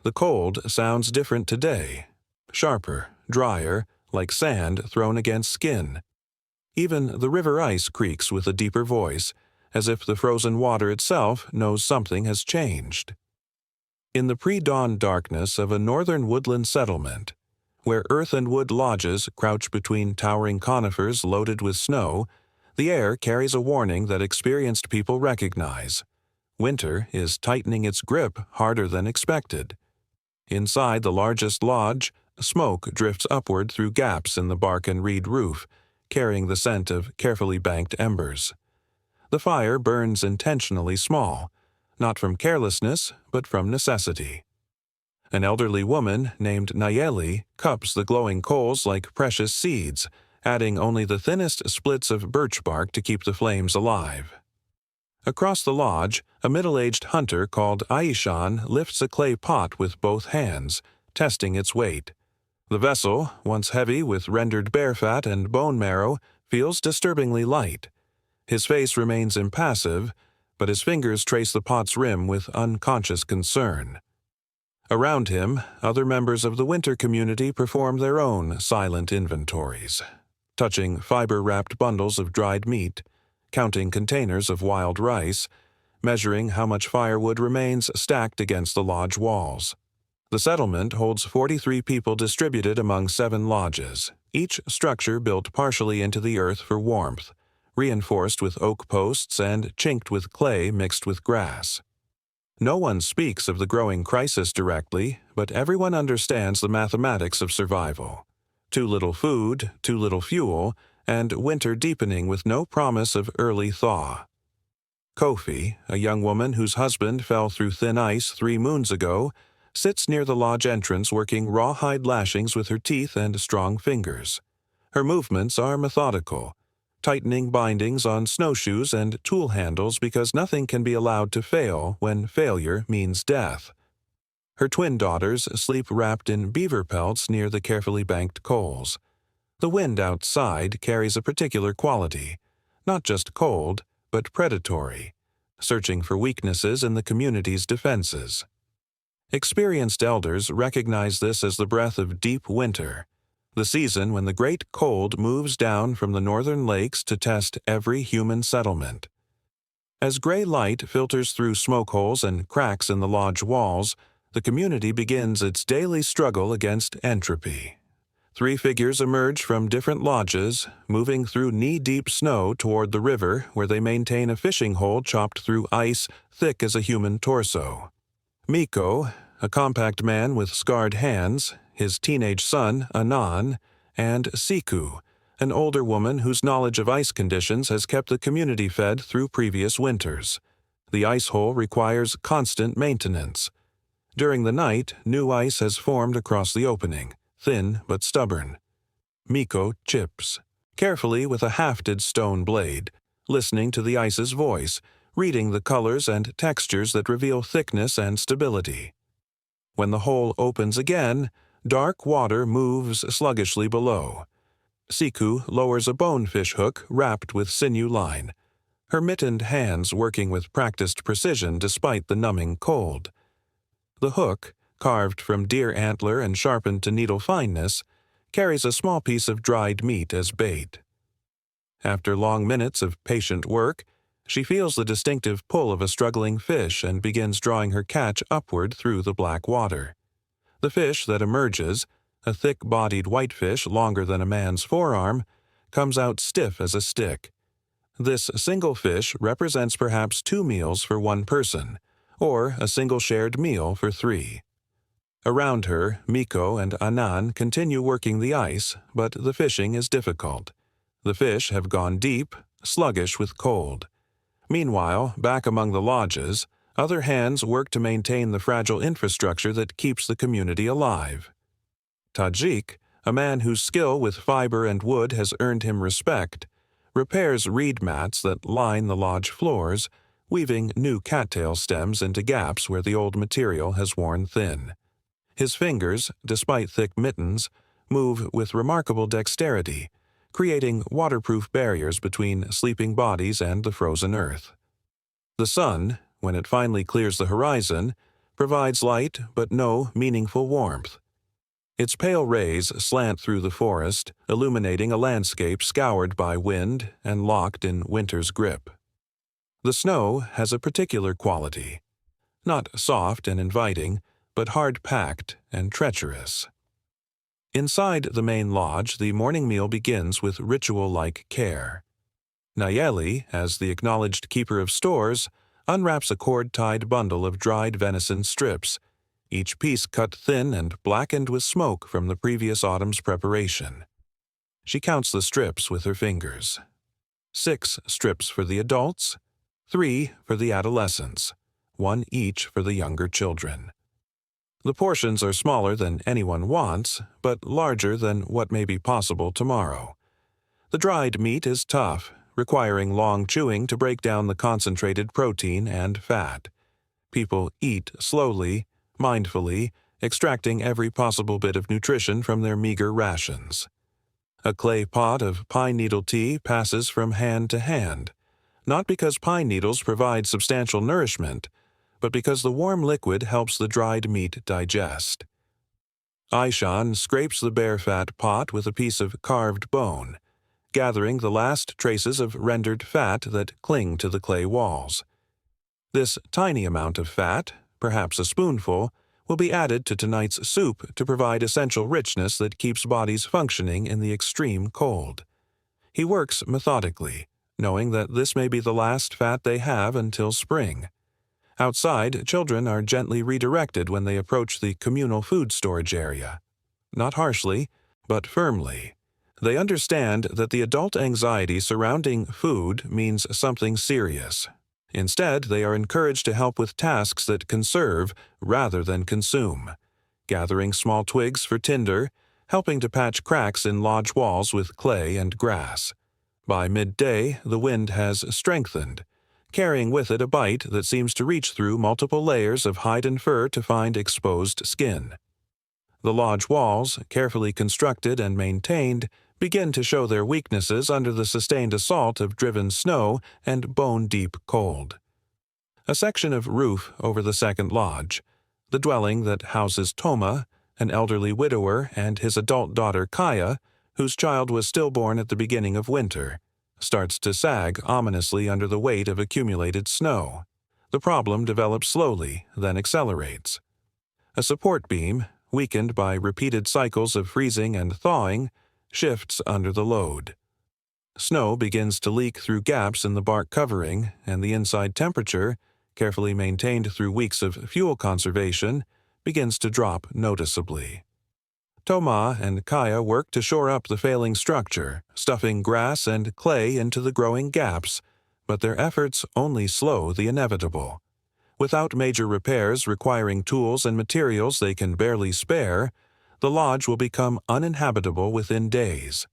The cold sounds different today, sharper, drier, like sand thrown against skin. Even the river ice creaks with a deeper voice, as if the frozen water itself knows something has changed. In the pre-dawn darkness of a northern woodland settlement, where earth and wood lodges crouch between towering conifers loaded with snow, the air carries a warning that experienced people recognize. Winter is tightening its grip harder than expected. Inside the largest lodge, smoke drifts upward through gaps in the bark and reed roof, carrying the scent of carefully banked embers. The fire burns intentionally small, not from carelessness, but from necessity. An elderly woman named Nayeli cups the glowing coals like precious seeds, adding only the thinnest splits of birch bark to keep the flames alive. Across the lodge, a middle-aged hunter called Aishan lifts a clay pot with both hands, testing its weight. The vessel, once heavy with rendered bear fat and bone marrow, feels disturbingly light. His face remains impassive, but his fingers trace the pot's rim with unconscious concern. Around him, other members of the winter community perform their own silent inventories, touching fiber-wrapped bundles of dried meat, counting containers of wild rice, measuring how much firewood remains stacked against the lodge walls. The settlement holds 43 people distributed among 7 lodges, each structure built partially into the earth for warmth, reinforced with oak posts and chinked with clay mixed with grass. No one speaks of the growing crisis directly, but everyone understands the mathematics of survival. Too little food, too little fuel, and winter deepening with no promise of early thaw. Kofi, a young woman whose husband fell through thin ice 3 moons ago, sits near the lodge entrance working rawhide lashings with her teeth and strong fingers. Her movements are methodical, tightening bindings on snowshoes and tool handles because nothing can be allowed to fail when failure means death. Her twin daughters sleep wrapped in beaver pelts near the carefully banked coals. The wind outside carries a particular quality, not just cold, but predatory, searching for weaknesses in the community's defenses. Experienced elders recognize this as the breath of deep winter, the season when the great cold moves down from the northern lakes to test every human settlement. As gray light filters through smoke holes and cracks in the lodge walls, the community begins its daily struggle against entropy. 3 figures emerge from different lodges, moving through knee-deep snow toward the river where they maintain a fishing hole chopped through ice thick as a human torso. Miko, a compact man with scarred hands, his teenage son, Anan, and Siku, an older woman whose knowledge of ice conditions has kept the community fed through previous winters. The ice hole requires constant maintenance. During the night, new ice has formed across the opening, thin but stubborn. Miko chips, carefully with a hafted stone blade, listening to the ice's voice, reading the colors and textures that reveal thickness and stability. When the hole opens again, dark water moves sluggishly below. Siku lowers a bonefish hook wrapped with sinew line, her mittened hands working with practiced precision despite the numbing cold. The hook, carved from deer antler and sharpened to needle fineness, carries a small piece of dried meat as bait. After long minutes of patient work, she feels the distinctive pull of a struggling fish and begins drawing her catch upward through the black water. The fish that emerges, a thick-bodied whitefish longer than a man's forearm, comes out stiff as a stick. This single fish represents perhaps 2 meals for 1 person, or a single shared meal for 3. Around her, Miko and Anan continue working the ice, but the fishing is difficult. The fish have gone deep, sluggish with cold. Meanwhile, back among the lodges, other hands work to maintain the fragile infrastructure that keeps the community alive. Tajik, a man whose skill with fiber and wood has earned him respect, repairs reed mats that line the lodge floors, weaving new cattail stems into gaps where the old material has worn thin. His fingers, despite thick mittens, move with remarkable dexterity, creating waterproof barriers between sleeping bodies and the frozen earth. The sun, when it finally clears the horizon, provides light but no meaningful warmth. Its pale rays slant through the forest, illuminating a landscape scoured by wind and locked in winter's grip. The snow has a particular quality, not soft and inviting, but hard-packed and treacherous. Inside the main lodge, the morning meal begins with ritual-like care. Nayeli, as the acknowledged keeper of stores, unwraps a cord-tied bundle of dried venison strips, each piece cut thin and blackened with smoke from the previous autumn's preparation. She counts the strips with her fingers. 6 strips for the adults, 3 for the adolescents, 1 each for the younger children. The portions are smaller than anyone wants, but larger than what may be possible tomorrow. The dried meat is tough, requiring long chewing to break down the concentrated protein and fat. People eat slowly, mindfully, extracting every possible bit of nutrition from their meager rations. A clay pot of pine needle tea passes from hand to hand, not because pine needles provide substantial nourishment, but because the warm liquid helps the dried meat digest. Aishan scrapes the bare fat pot with a piece of carved bone, gathering the last traces of rendered fat that cling to the clay walls. This tiny amount of fat, perhaps a spoonful, will be added to tonight's soup to provide essential richness that keeps bodies functioning in the extreme cold. He works methodically, knowing that this may be the last fat they have until spring. Outside, children are gently redirected when they approach the communal food storage area. Not harshly, but firmly. They understand that the adult anxiety surrounding food means something serious. Instead, they are encouraged to help with tasks that conserve rather than consume, gathering small twigs for tinder, helping to patch cracks in lodge walls with clay and grass. By midday, the wind has strengthened, carrying with it a bite that seems to reach through multiple layers of hide and fur to find exposed skin. The lodge walls, carefully constructed and maintained, begin to show their weaknesses under the sustained assault of driven snow and bone-deep cold. A section of roof over the second lodge, the dwelling that houses Toma, an elderly widower, and his adult daughter Kaya, whose child was stillborn at the beginning of winter, starts to sag ominously under the weight of accumulated snow. The problem develops slowly, then accelerates. A support beam, weakened by repeated cycles of freezing and thawing, shifts under the load. Snow begins to leak through gaps in the bark covering, and the inside temperature, carefully maintained through weeks of fuel conservation, begins to drop noticeably. Toma and Kaya work to shore up the failing structure, stuffing grass and clay into the growing gaps, but their efforts only slow the inevitable. Without major repairs requiring tools and materials they can barely spare, the lodge will become uninhabitable within days.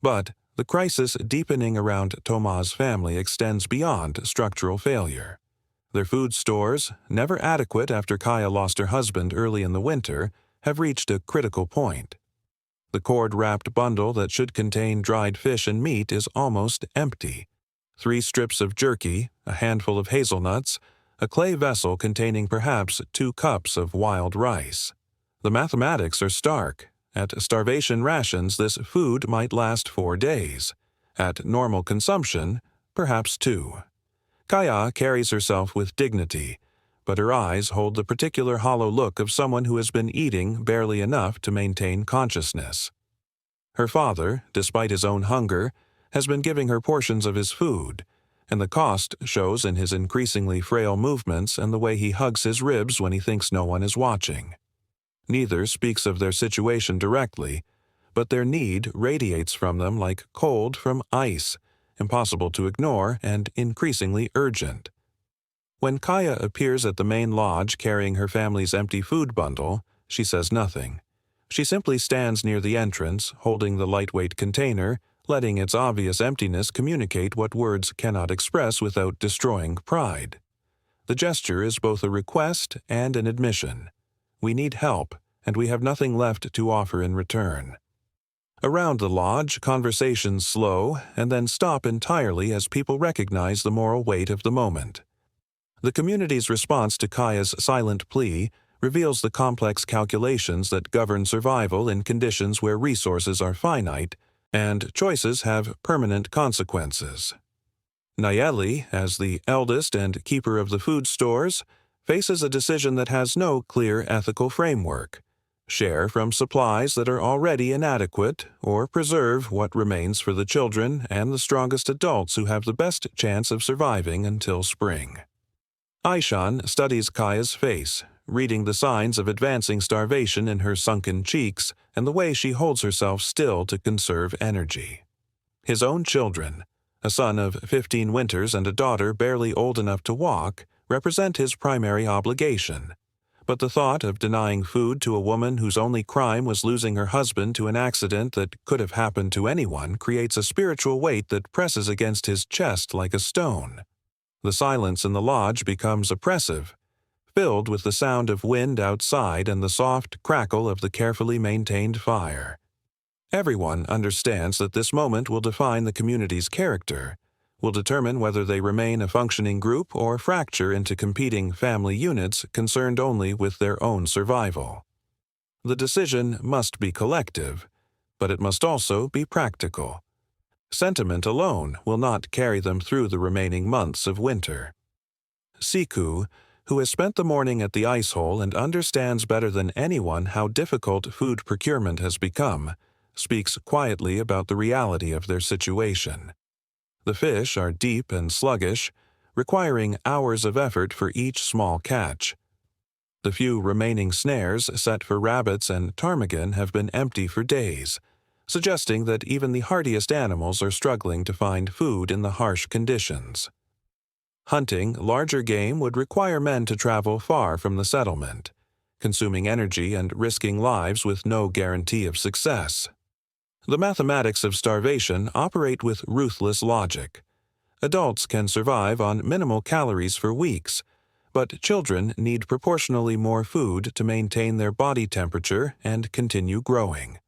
But the crisis deepening around Toma's family extends beyond structural failure. Their food stores, never adequate after Kaya lost her husband early in the winter, have reached a critical point. The cord-wrapped bundle that should contain dried fish and meat is almost empty. 3 strips of jerky, a handful of hazelnuts, a clay vessel containing perhaps 2 cups of wild rice. The mathematics are stark. At starvation rations, this food might last 4 days. At normal consumption, perhaps 2. Kaya carries herself with dignity, but her eyes hold the particular hollow look of someone who has been eating barely enough to maintain consciousness. Her father, despite his own hunger, has been giving her portions of his food, and the cost shows in his increasingly frail movements and the way he hugs his ribs when he thinks no one is watching. Neither speaks of their situation directly, but their need radiates from them like cold from ice, impossible to ignore and increasingly urgent. When Kaya appears at the main lodge carrying her family's empty food bundle, she says nothing. She simply stands near the entrance, holding the lightweight container, letting its obvious emptiness communicate what words cannot express without destroying pride. The gesture is both a request and an admission. We need help, and we have nothing left to offer in return. Around the lodge, conversations slow and then stop entirely as people recognize the moral weight of the moment. The community's response to Kaya's silent plea reveals the complex calculations that govern survival in conditions where resources are finite and choices have permanent consequences. Nayeli, as the eldest and keeper of the food stores, faces a decision that has no clear ethical framework: share from supplies that are already inadequate, or preserve what remains for the children and the strongest adults who have the best chance of surviving until spring. Aishan studies Kaya's face, reading the signs of advancing starvation in her sunken cheeks and the way she holds herself still to conserve energy. His own children, a son of 15 winters and a daughter barely old enough to walk, represent his primary obligation. But the thought of denying food to a woman whose only crime was losing her husband to an accident that could have happened to anyone creates a spiritual weight that presses against his chest like a stone. The silence in the lodge becomes oppressive, filled with the sound of wind outside and the soft crackle of the carefully maintained fire. Everyone understands that this moment will define the community's character, will determine whether they remain a functioning group or fracture into competing family units concerned only with their own survival. The decision must be collective, but it must also be practical. Sentiment alone will not carry them through the remaining months of winter. Siku, who has spent the morning at the ice hole and understands better than anyone how difficult food procurement has become, speaks quietly about the reality of their situation. The fish are deep and sluggish, requiring hours of effort for each small catch. The few remaining snares set for rabbits and ptarmigan have been empty for days, suggesting that even the hardiest animals are struggling to find food in the harsh conditions. Hunting larger game would require men to travel far from the settlement, consuming energy and risking lives with no guarantee of success. The mathematics of starvation operate with ruthless logic. Adults can survive on minimal calories for weeks, but children need proportionally more food to maintain their body temperature and continue growing.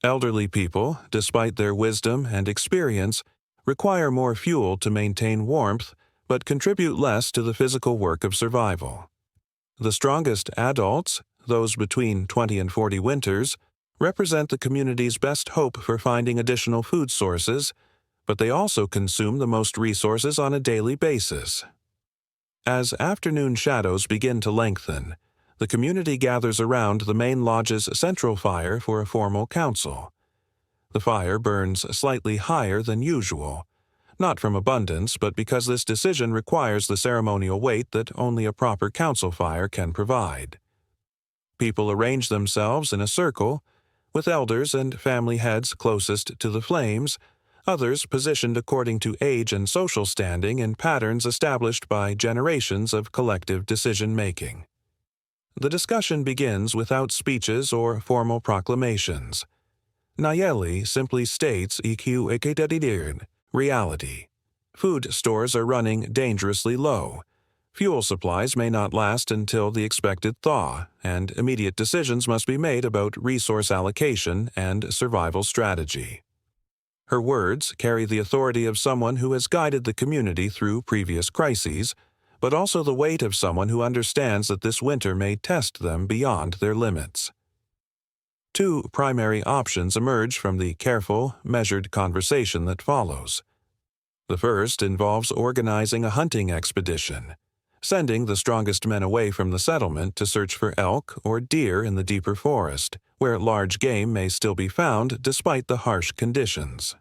Elderly people, despite their wisdom and experience, require more fuel to maintain warmth but contribute less to the physical work of survival. The strongest adults, those between 20 and 40 winters, represent the community's best hope for finding additional food sources, but they also consume the most resources on a daily basis. As afternoon shadows begin to lengthen, the community gathers around the main lodge's central fire for a formal council. The fire burns slightly higher than usual, not from abundance, but because this decision requires the ceremonial weight that only a proper council fire can provide. People arrange themselves in a circle, with elders and family heads closest to the flames, others positioned according to age and social standing in patterns established by generations of collective decision-making. The discussion begins without speeches or formal proclamations. Nayeli simply states reality. Food stores are running dangerously low. Fuel supplies may not last until the expected thaw, and immediate decisions must be made about resource allocation and survival strategy. Her words carry the authority of someone who has guided the community through previous crises, but also the weight of someone who understands that this winter may test them beyond their limits. Two primary options emerge from the careful, measured conversation that follows. The first involves organizing a hunting expedition, sending the strongest men away from the settlement to search for elk or deer in the deeper forest, where large game may still be found despite the harsh conditions.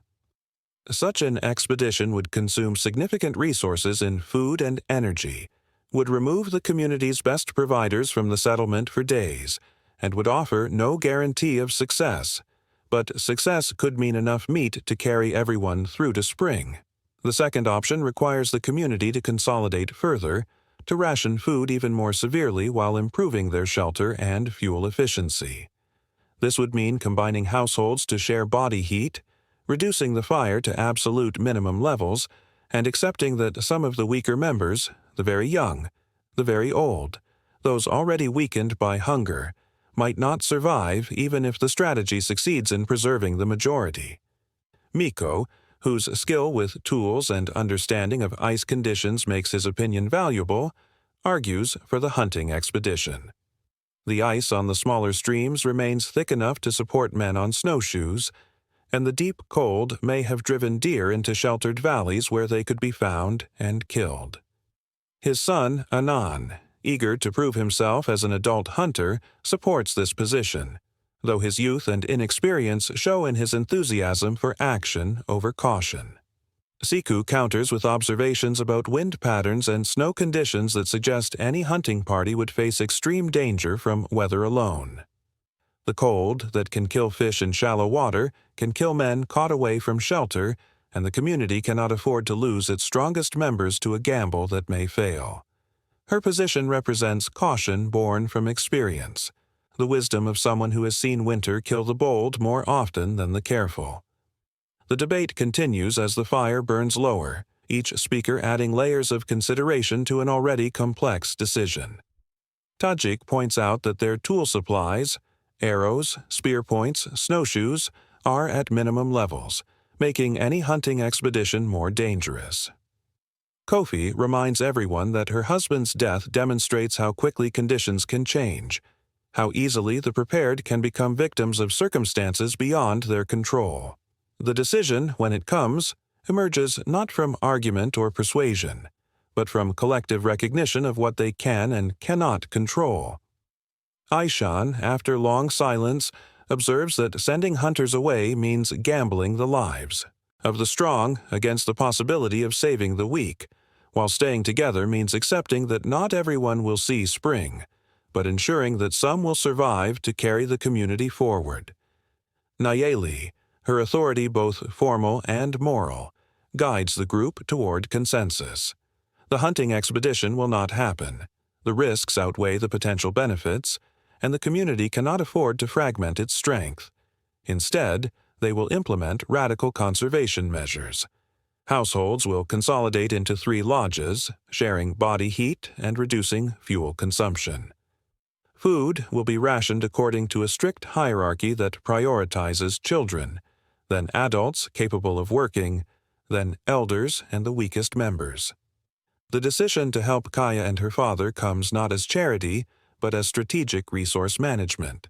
Such an expedition would consume significant resources in food and energy, would remove the community's best providers from the settlement for days, and would offer no guarantee of success, but success could mean enough meat to carry everyone through to spring. The second option requires the community to consolidate further, to ration food even more severely while improving their shelter and fuel efficiency. This would mean combining households to share body heat, reducing the fire to absolute minimum levels, and accepting that some of the weaker members, the very young, the very old, those already weakened by hunger, might not survive even if the strategy succeeds in preserving the majority. Miko, whose skill with tools and understanding of ice conditions makes his opinion valuable, argues for the hunting expedition. The ice on the smaller streams remains thick enough to support men on snowshoes, and the deep cold may have driven deer into sheltered valleys where they could be found and killed. His son, Anan, eager to prove himself as an adult hunter, supports this position, though his youth and inexperience show in his enthusiasm for action over caution. Siku counters with observations about wind patterns and snow conditions that suggest any hunting party would face extreme danger from weather alone. The cold that can kill fish in shallow water can kill men caught away from shelter, and the community cannot afford to lose its strongest members to a gamble that may fail. Her position represents caution born from experience, the wisdom of someone who has seen winter kill the bold more often than the careful. The debate continues as the fire burns lower, each speaker adding layers of consideration to an already complex decision. Tajik points out that their tool supplies, arrows, spear points, snowshoes, are at minimum levels, making any hunting expedition more dangerous. Kofi reminds everyone that her husband's death demonstrates how quickly conditions can change, how easily the prepared can become victims of circumstances beyond their control. The decision, when it comes, emerges not from argument or persuasion, but from collective recognition of what they can and cannot control. Aishan, after long silence, observes that sending hunters away means gambling the lives of the strong against the possibility of saving the weak, while staying together means accepting that not everyone will see spring, but ensuring that some will survive to carry the community forward. Nayeli, her authority both formal and moral, guides the group toward consensus. The hunting expedition will not happen. The risks outweigh the potential benefits, and the community cannot afford to fragment its strength. Instead, they will implement radical conservation measures. Households will consolidate into 3 lodges, sharing body heat and reducing fuel consumption. Food will be rationed according to a strict hierarchy that prioritizes children, then adults capable of working, then elders and the weakest members. The decision to help Kaya and her father comes not as charity, but as strategic resource management.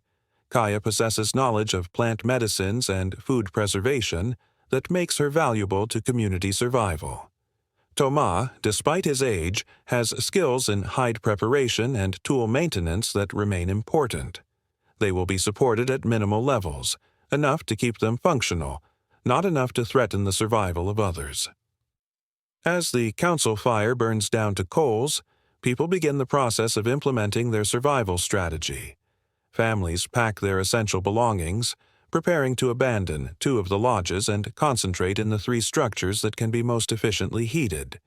Kaya possesses knowledge of plant medicines and food preservation that makes her valuable to community survival. Toma, despite his age, has skills in hide preparation and tool maintenance that remain important. They will be supported at minimal levels, enough to keep them functional, not enough to threaten the survival of others. As the council fire burns down to coals, people begin the process of implementing their survival strategy. Families pack their essential belongings, preparing to abandon 2 of the lodges and concentrate in the 3 structures that can be most efficiently heated.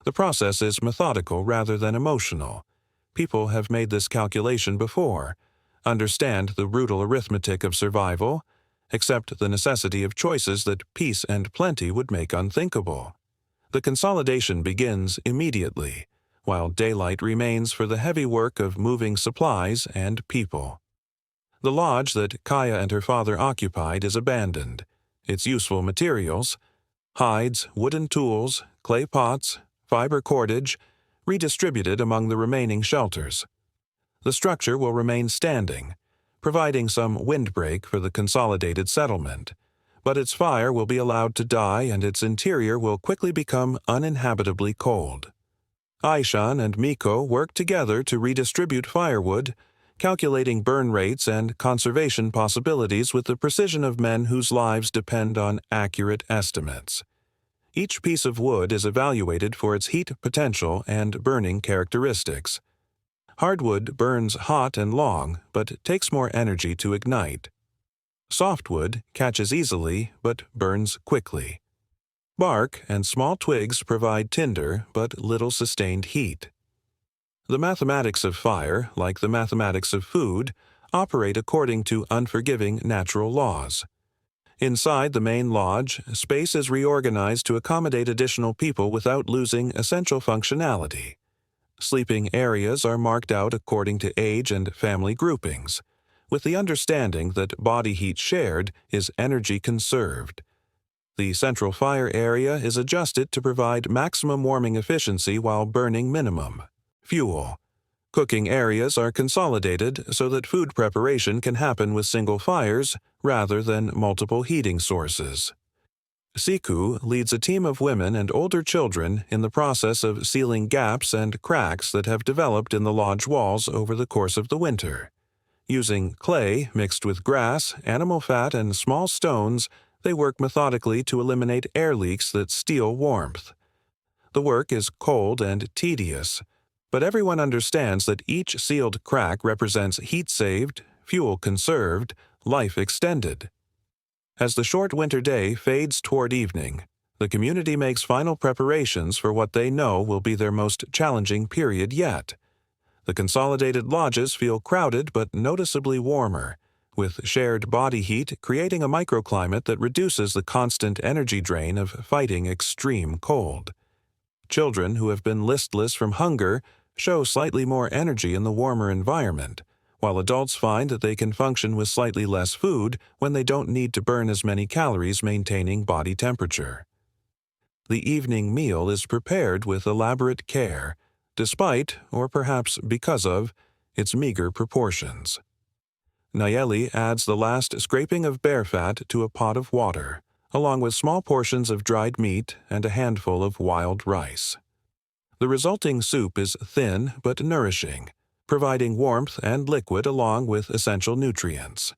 The process is methodical rather than emotional. People have made this calculation before, understand the brutal arithmetic of survival, accept the necessity of choices that peace and plenty would make unthinkable. The consolidation begins immediately, while daylight remains for the heavy work of moving supplies and people. The lodge that Kaya and her father occupied is abandoned. Its useful materials, hides, wooden tools, clay pots, fiber cordage, redistributed among the remaining shelters. The structure will remain standing, providing some windbreak for the consolidated settlement, but its fire will be allowed to die and its interior will quickly become uninhabitably cold. Aishan and Miko work together to redistribute firewood, calculating burn rates and conservation possibilities with the precision of men whose lives depend on accurate estimates. Each piece of wood is evaluated for its heat potential and burning characteristics. Hardwood burns hot and long, but takes more energy to ignite. Softwood catches easily, but burns quickly. Bark and small twigs provide tinder, but little sustained heat. The mathematics of fire, like the mathematics of food, operate according to unforgiving natural laws. Inside the main lodge, space is reorganized to accommodate additional people without losing essential functionality. Sleeping areas are marked out according to age and family groupings, with the understanding that body heat shared is energy conserved. The central fire area is adjusted to provide maximum warming efficiency while burning minimum fuel. Cooking areas are consolidated so that food preparation can happen with single fires rather than multiple heating sources. Siku leads a team of women and older children in the process of sealing gaps and cracks that have developed in the lodge walls over the course of the winter. Using clay mixed with grass, animal fat, and small stones, they work methodically to eliminate air leaks that steal warmth. The work is cold and tedious, but everyone understands that each sealed crack represents heat saved, fuel conserved, life extended. As the short winter day fades toward evening, the community makes final preparations for what they know will be their most challenging period yet. The consolidated lodges feel crowded but noticeably warmer, with shared body heat creating a microclimate that reduces the constant energy drain of fighting extreme cold. Children who have been listless from hunger show slightly more energy in the warmer environment, while adults find that they can function with slightly less food when they don't need to burn as many calories maintaining body temperature. The evening meal is prepared with elaborate care, despite, or perhaps because of, its meager proportions. Nayeli adds the last scraping of bear fat to a pot of water, along with small portions of dried meat and a handful of wild rice. The resulting soup is thin but nourishing, providing warmth and liquid along with essential nutrients.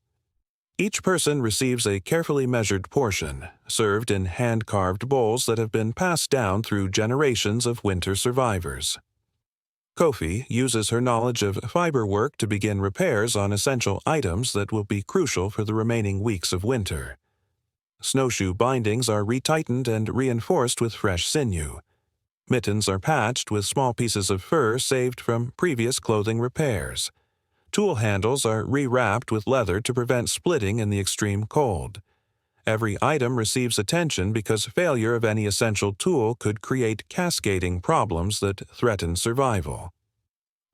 Each person receives a carefully measured portion, served in hand-carved bowls that have been passed down through generations of winter survivors. Kofi uses her knowledge of fiber work to begin repairs on essential items that will be crucial for the remaining weeks of winter. Snowshoe bindings are retightened and reinforced with fresh sinew. Mittens are patched with small pieces of fur saved from previous clothing repairs. Tool handles are rewrapped with leather to prevent splitting in the extreme cold. Every item receives attention because failure of any essential tool could create cascading problems that threaten survival.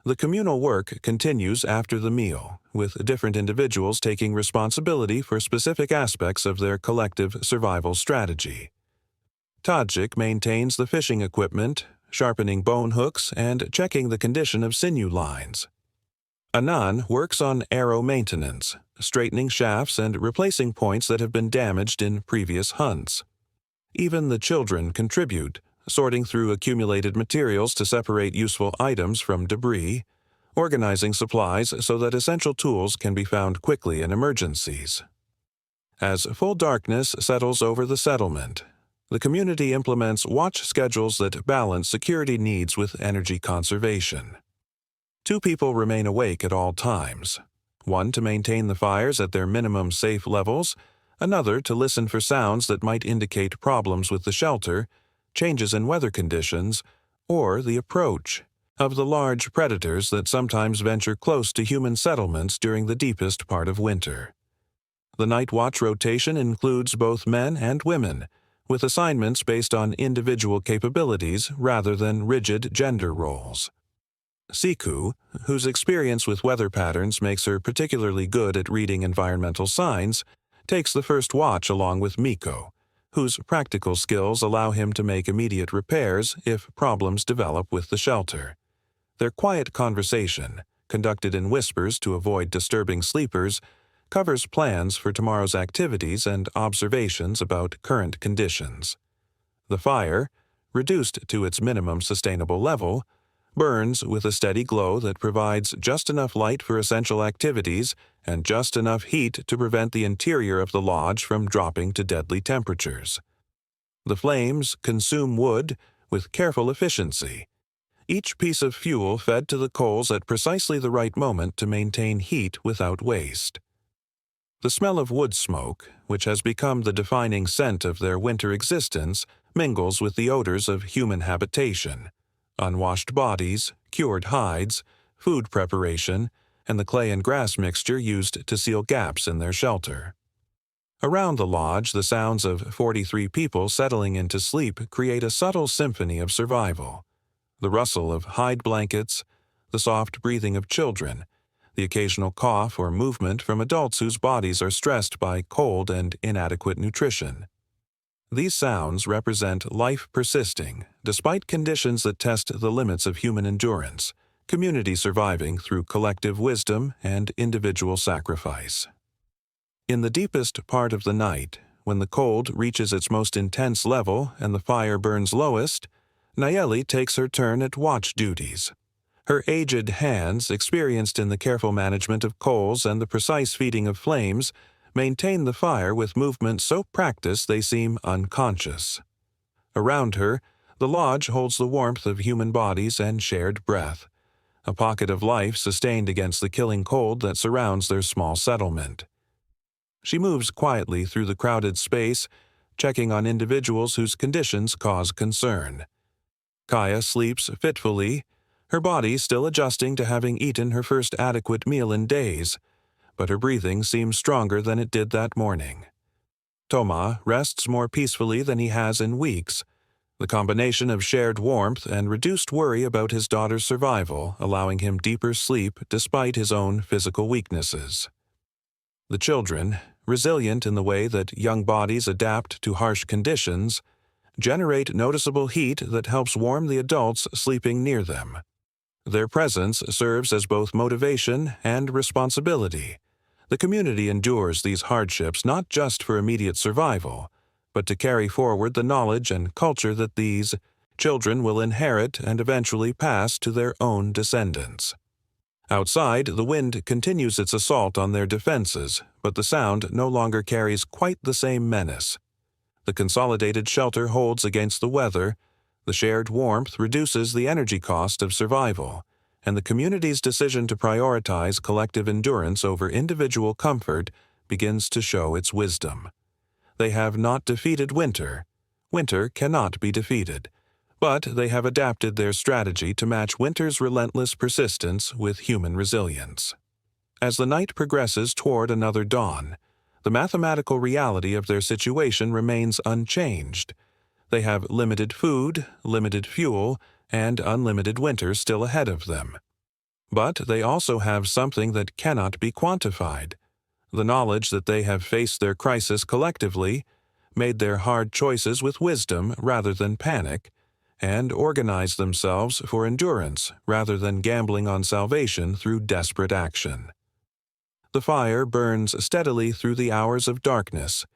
The communal work continues after the meal, with different individuals taking responsibility for specific aspects of their collective survival strategy. Tajik maintains the fishing equipment, sharpening bone hooks and checking the condition of sinew lines. Anan works on arrow maintenance, straightening shafts and replacing points that have been damaged in previous hunts. Even the children contribute, sorting through accumulated materials to separate useful items from debris, organizing supplies so that essential tools can be found quickly in emergencies. As full darkness settles over the settlement, the community implements watch schedules that balance security needs with energy conservation. 2 people remain awake at all times, one to maintain the fires at their minimum safe levels, another to listen for sounds that might indicate problems with the shelter, changes in weather conditions, or the approach of the large predators that sometimes venture close to human settlements during the deepest part of winter. The night watch rotation includes both men and women, with assignments based on individual capabilities rather than rigid gender roles. Siku, whose experience with weather patterns makes her particularly good at reading environmental signs, takes the first watch along with Miko, whose practical skills allow him to make immediate repairs if problems develop with the shelter. Their quiet conversation, conducted in whispers to avoid disturbing sleepers, covers plans for tomorrow's activities and observations about current conditions. The fire, reduced to its minimum sustainable level, burns with a steady glow that provides just enough light for essential activities and just enough heat to prevent the interior of the lodge from dropping to deadly temperatures. The flames consume wood with careful efficiency, each piece of fuel fed to the coals at precisely the right moment to maintain heat without waste. The smell of wood smoke, which has become the defining scent of their winter existence, mingles with the odors of human habitation, unwashed bodies, cured hides, food preparation, and the clay and grass mixture used to seal gaps in their shelter. Around the lodge, the sounds of 43 people settling into sleep create a subtle symphony of survival. The rustle of hide blankets, the soft breathing of children, the occasional cough or movement from adults whose bodies are stressed by cold and inadequate nutrition. These sounds represent life persisting, despite conditions that test the limits of human endurance, community surviving through collective wisdom and individual sacrifice. In the deepest part of the night, when the cold reaches its most intense level and the fire burns lowest, Nayeli takes her turn at watch duties. Her aged hands, experienced in the careful management of coals and the precise feeding of flames, maintain the fire with movements so practiced they seem unconscious. Around her, the lodge holds the warmth of human bodies and shared breath, a pocket of life sustained against the killing cold that surrounds their small settlement. She moves quietly through the crowded space, checking on individuals whose conditions cause concern. Kaya sleeps fitfully, her body still adjusting to having eaten her first adequate meal in days, but her breathing seems stronger than it did that morning. Toma rests more peacefully than he has in weeks, the combination of shared warmth and reduced worry about his daughter's survival allowing him deeper sleep despite his own physical weaknesses. The children, resilient in the way that young bodies adapt to harsh conditions, generate noticeable heat that helps warm the adults sleeping near them. Their presence serves as both motivation and responsibility. The community endures these hardships not just for immediate survival, but to carry forward the knowledge and culture that these children will inherit and eventually pass to their own descendants. Outside, the wind continues its assault on their defenses, but the sound no longer carries quite the same menace. The consolidated shelter holds against the weather, the shared warmth reduces the energy cost of survival, and the community's decision to prioritize collective endurance over individual comfort begins to show its wisdom. They have not defeated winter. Winter cannot be defeated. But they have adapted their strategy to match winter's relentless persistence with human resilience. As the night progresses toward another dawn, the mathematical reality of their situation remains unchanged. They have limited food, limited fuel, and unlimited winter still ahead of them. But they also have something that cannot be quantified: the knowledge that they have faced their crisis collectively, made their hard choices with wisdom rather than panic, and organized themselves for endurance rather than gambling on salvation through desperate action. The fire burns steadily through the hours of darkness,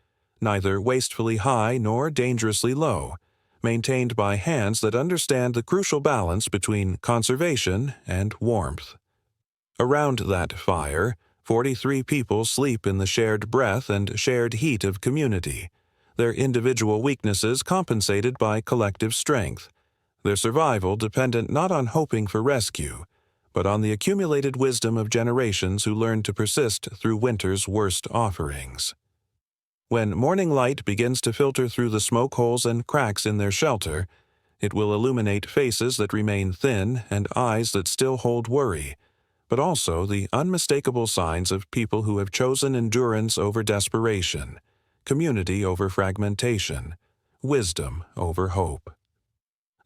neither wastefully high nor dangerously low, maintained by hands that understand the crucial balance between conservation and warmth. Around that fire, 43 people sleep in the shared breath and shared heat of community, their individual weaknesses compensated by collective strength, their survival dependent not on hoping for rescue, but on the accumulated wisdom of generations who learned to persist through winter's worst offerings. When morning light begins to filter through the smoke holes and cracks in their shelter, it will illuminate faces that remain thin and eyes that still hold worry, but also the unmistakable signs of people who have chosen endurance over desperation, community over fragmentation, wisdom over hope.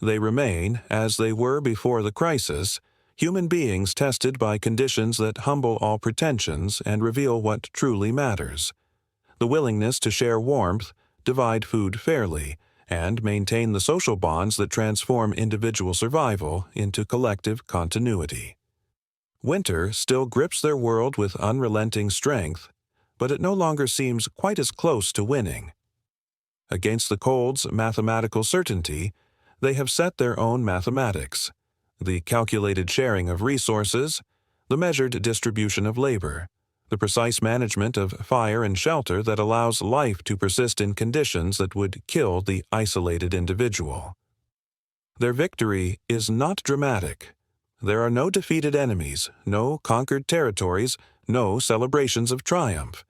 They remain, as they were before the crisis, human beings tested by conditions that humble all pretensions and reveal what truly matters: the willingness to share warmth, divide food fairly, and maintain the social bonds that transform individual survival into collective continuity. Winter still grips their world with unrelenting strength, but it no longer seems quite as close to winning. Against the cold's mathematical certainty, they have set their own mathematics: the calculated sharing of resources, the measured distribution of labor, the precise management of fire and shelter that allows life to persist in conditions that would kill the isolated individual. Their victory is not dramatic. There are no defeated enemies, no conquered territories, no celebrations of triumph.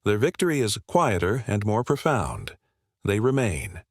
Their victory is quieter and more profound. They remain.